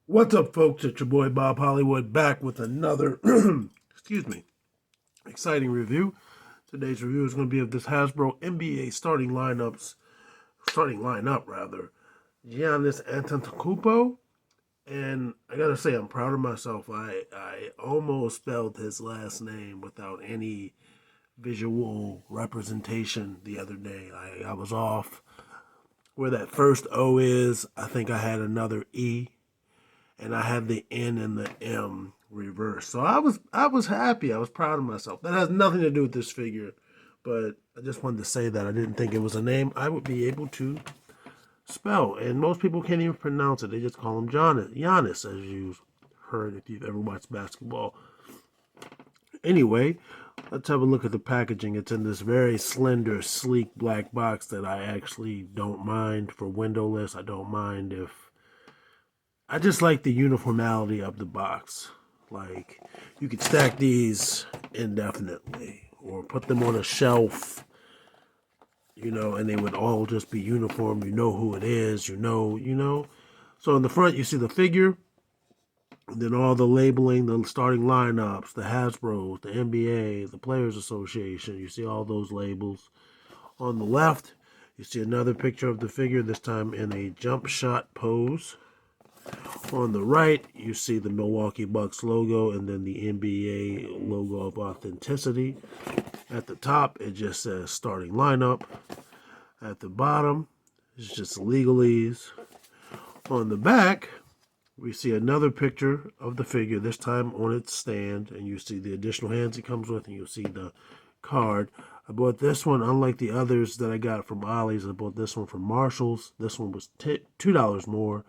What's up, folks? It's your boy Bob Hollywood back with another, excuse me, exciting review. Today's review is going to be of this Hasbro NBA starting lineup rather. Giannis Antetokounmpo, and I gotta say I'm proud of myself. I almost spelled his last name without any visual representation the other day. I was off where that first O is. I think I had another E and I had the N and the M reversed. So I was happy. I was proud of myself. That has nothing to do with this figure, but I just wanted to say that I didn't think it was a name I would be able to spell, and most people can't even pronounce it. They just call him Giannis, as you've heard if you've ever watched basketball. Anyway, let's have a look at the packaging. It's in this very slender, sleek black box that I actually don't mind for windowless. I don't mind if I just like the uniformity of the box. Like, you could stack these indefinitely or put them on a shelf, and they would all just be uniform. You know who it is, So in the front, you see the figure, and then all the labeling, the starting lineups, the Hasbros, the NBA, the Players Association. You see all those labels. On the left, you see another picture of the figure, this time in a jump shot pose. On the right, you see the Milwaukee Bucks logo and then the NBA logo of authenticity. At the top, it just says starting lineup. At the bottom, it's just legalese. On the back, we see another picture of the figure, this time on its stand, and you see the additional hands it comes with, and you'll see the card. I bought this one, unlike the others that I got from Ollie's. I bought this one from Marshall's. This one was $2 more.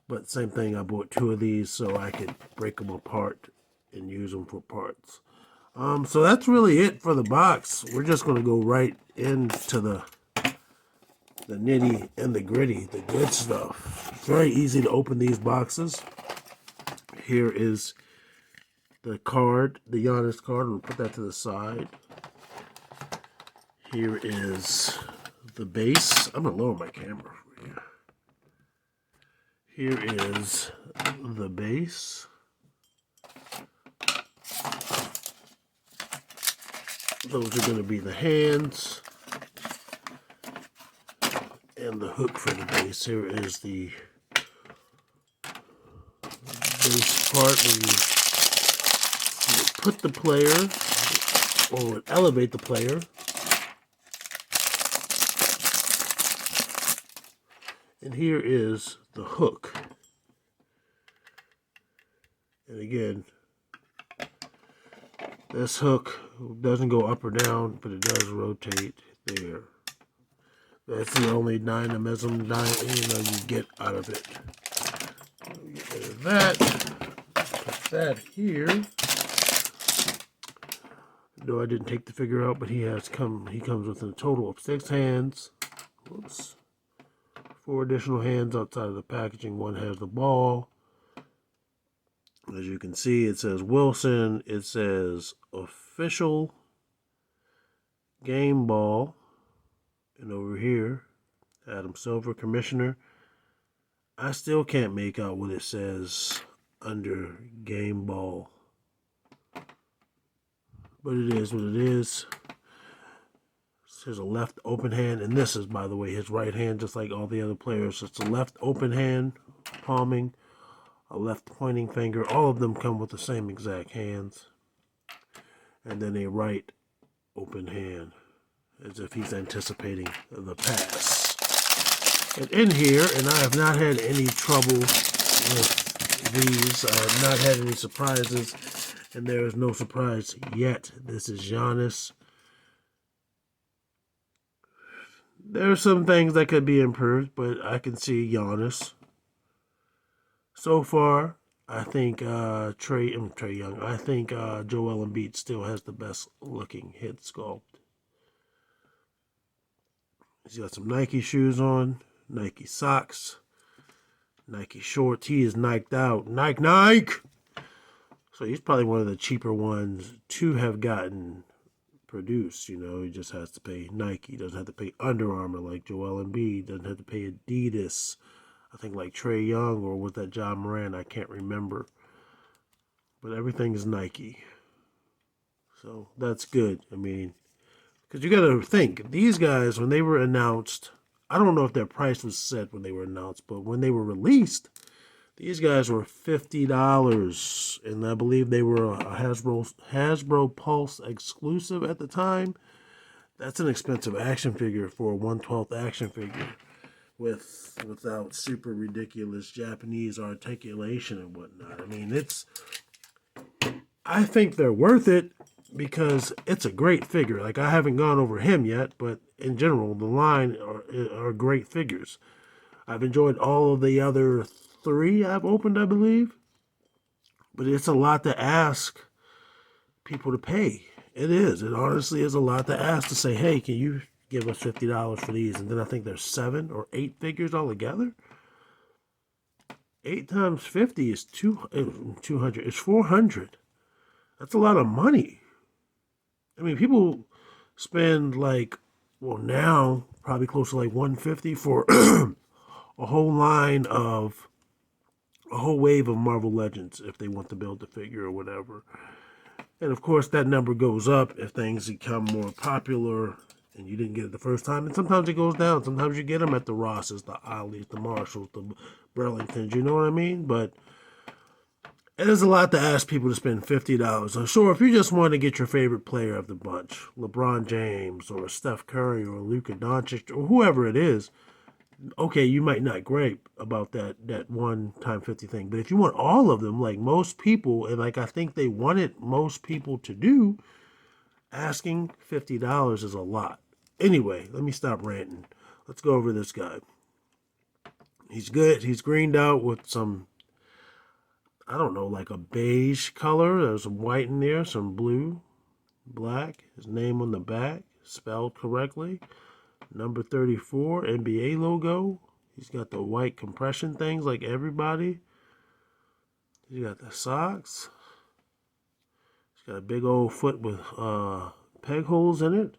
But same thing, I bought two of these so I could break them apart and use them for parts. So that's really it for the box. We're just going to go right into the nitty and the gritty, the good stuff. It's very easy to open these boxes. Here is the card, the Giannis card. We'll put that to the side. Here is the base. I'm going to lower my camera for you. Here is the base. Those are going to be the hands and the hook for the base. Here is the base part where you put the player or would elevate the player. And here is the hook. And again, this hook doesn't go up or down, but it does rotate there. That's the only dynamism you get out of it. Get rid of that. Put that here. No, I didn't take the figure out, but he comes with a total of 6 hands. Whoops. 4 additional hands outside of the packaging. One has the ball. As you can see, it says Wilson. It says official game ball. And over here, Adam Silver, commissioner. I still can't make out what it says under game ball. But it is what it is. There's a left open hand, and this is, by the way, his right hand, just like all the other players. It's a left open hand, palming, a left pointing finger. All of them come with the same exact hands. And then a right open hand, as if he's anticipating the pass. And in here, and I have not had any trouble with these. I have not had any surprises, and there is no surprise yet. This is Giannis. There are some things that could be improved, but I can see Giannis. So far, I think Trey Young. I think Joel Embiid still has the best looking head sculpt. He's got some Nike shoes on, Nike socks, Nike shorts. He is Niked out. Nike! So he's probably one of the cheaper ones to have gotten produced. He just has to pay Nike. He doesn't have to pay Under Armour like Joel Embiid. Doesn't have to pay Adidas. I think like Trey Young, or was that John Moran? I can't remember. But everything is Nike. So that's good. I mean, because you got to think, these guys, when they were announced, I don't know if their price was set when they were announced, but when they were released, these guys were $50, and I believe they were a Hasbro Pulse exclusive at the time. That's an expensive action figure for a 1/12 action figure without super ridiculous Japanese articulation and whatnot. I mean, I think they're worth it because it's a great figure. Like, I haven't gone over him yet, but in general, the line are great figures. I've enjoyed all of the other three I've opened, I believe, but it's a lot to ask people to pay. It is. It honestly is a lot to ask to say, hey, can you give us $50 for these? And then I think there's 7 or 8 figures altogether. 8 times 50 is 200. It's 400. That's a lot of money. I mean, people spend now probably close to like 150 for a whole wave of Marvel Legends if they want to build the figure or whatever. And of course, that number goes up if things become more popular and you didn't get it the first time. And sometimes it goes down. Sometimes you get them at the Rosses, the Ollie's, the Marshalls, the Burlingtons. You know what I mean? But it is a lot to ask people to spend $50. I'm sure if you just want to get your favorite player of the bunch, LeBron James or Steph Curry or Luka Doncic or whoever it is, okay, you might not gripe about that one time 50 thing. But if you want all of them, like most people, and like I think they wanted most people to do, asking $50 is a lot. Anyway, let me stop ranting. Let's go over this guy. He's good. He's greened out with some, I don't know, like a beige color. There's some white in there, some blue, black. His name on the back, spelled correctly. Number 34, NBA logo. He's got the white compression things like everybody. He's got the socks. He's got a big old foot with peg holes in it.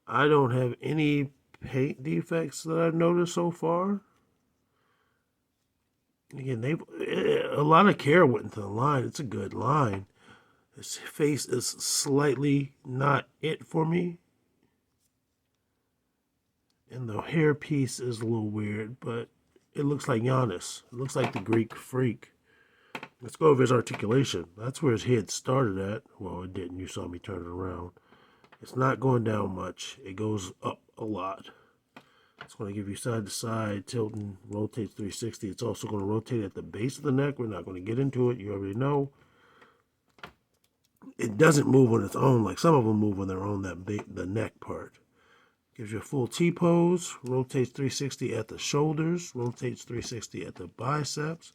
I don't have any paint defects that I've noticed so far. Again, a lot of care went into the line. It's a good line. His face is slightly not it for me. And the hair piece is a little weird, but it looks like Giannis. It looks like the Greek freak. Let's go over his articulation. That's where his head started at. Well, it didn't. You saw me turn it around. It's not going down much. It goes up a lot. It's going to give you side to side, tilting, rotates 360. It's also going to rotate at the base of the neck. We're not going to get into it. You already know. It doesn't move on its own. Like some of them move on their own, the neck part. Gives you a full T-pose, rotates 360 at the shoulders, rotates 360 at the biceps,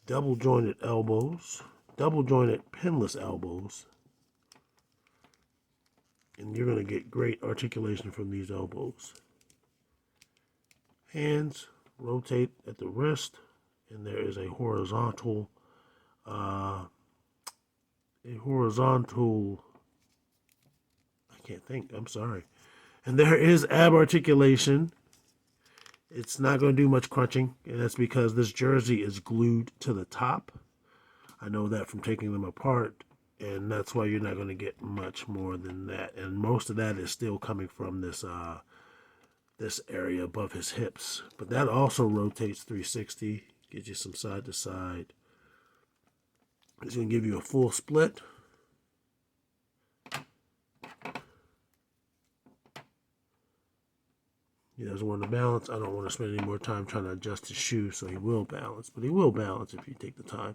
double jointed elbows, double jointed pinless elbows. And you're going to get great articulation from these elbows. Hands rotate at the wrist, and there is a horizontal, I can't think, I'm sorry. And there is ab articulation. It's not going to do much crunching, and that's because this jersey is glued to the top. I know that from taking them apart, and that's why you're not going to get much more than that. And most of that is still coming from this this area above his hips. But that also rotates 360, gives you some side to side. It's going to give you a full split. He doesn't want to balance. I don't want to spend any more time trying to adjust his shoes, so he will balance. But he will balance if you take the time.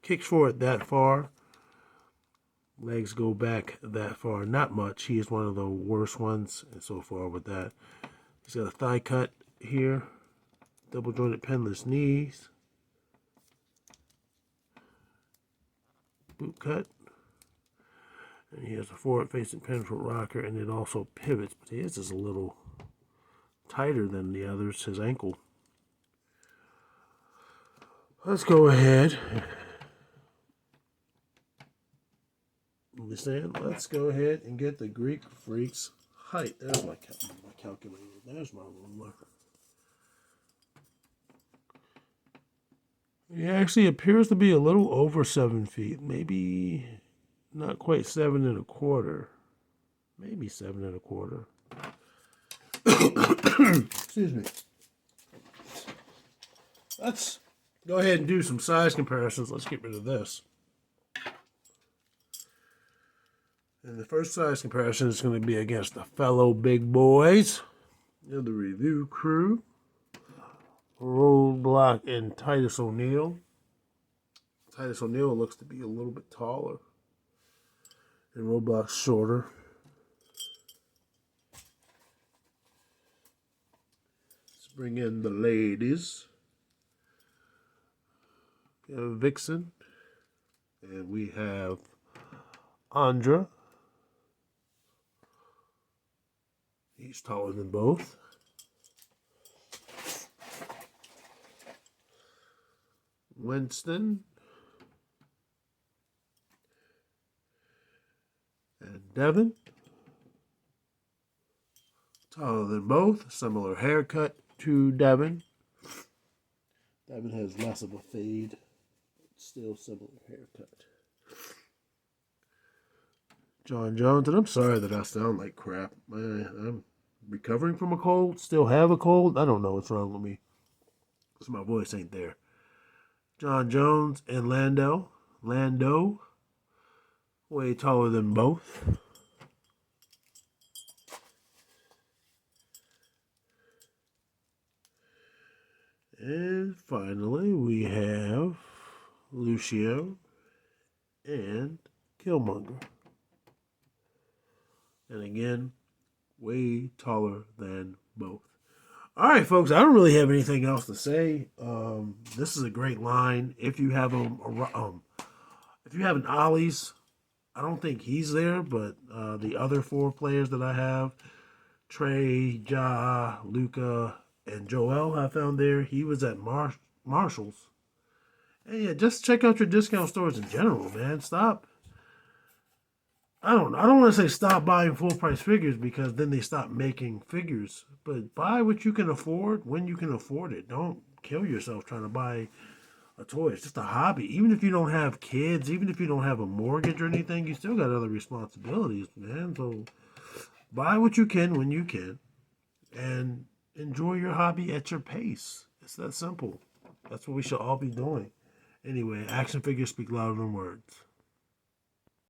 Kicks forward that far. Legs go back that far. Not much. He is one of the worst ones and so far with that. He's got a thigh cut here. Double jointed pinless knees. Boot cut. And he has a forward facing pin foot rocker, and it also pivots. But his is a little tighter than the others, his ankle. Let's go ahead. Understand? Let's go ahead and get the Greek Freak's height. There's my calculator. There's my ruler. He actually appears to be a little over 7 feet. Maybe not quite 7 1/4. Maybe 7 1/4. Excuse me. Let's go ahead and do some size comparisons. Let's get rid of this. And the first size comparison is going to be against the fellow big boys of the review crew. Roadblock and Titus O'Neil. Titus O'Neil looks to be a little bit taller. And Roadblock's shorter. Let's bring in the ladies. We have Vixen. And we have Andra. He's taller than both. Winston. And Devin. Taller than both. Similar haircut to Devin. Devin has less of a fade. Still similar haircut. John Jones, and I'm sorry that I sound like crap. I'm recovering from a cold. Still have a cold. I don't know what's wrong with me. Because my voice ain't there. John Jones and Lando, way taller than both. And finally, we have Lucio and Killmonger. And again, way taller than both. All right, folks, I don't really have anything else to say. This is a great line. If you have an Ollie's, I don't think he's there, but the other 4 players that I have, Trey, Ja, Luca, and Joel, I found there. He was at Marshall's. And yeah, just check out your discount stores in general, man. Stop. I don't want to say stop buying full price figures because then they stop making figures. But buy what you can afford when you can afford it. Don't kill yourself trying to buy a toy. It's just a hobby. Even if you don't have kids, even if you don't have a mortgage or anything, you still got other responsibilities, man. So buy what you can when you can and enjoy your hobby at your pace. It's that simple. That's what we should all be doing. Anyway, action figures speak louder than words.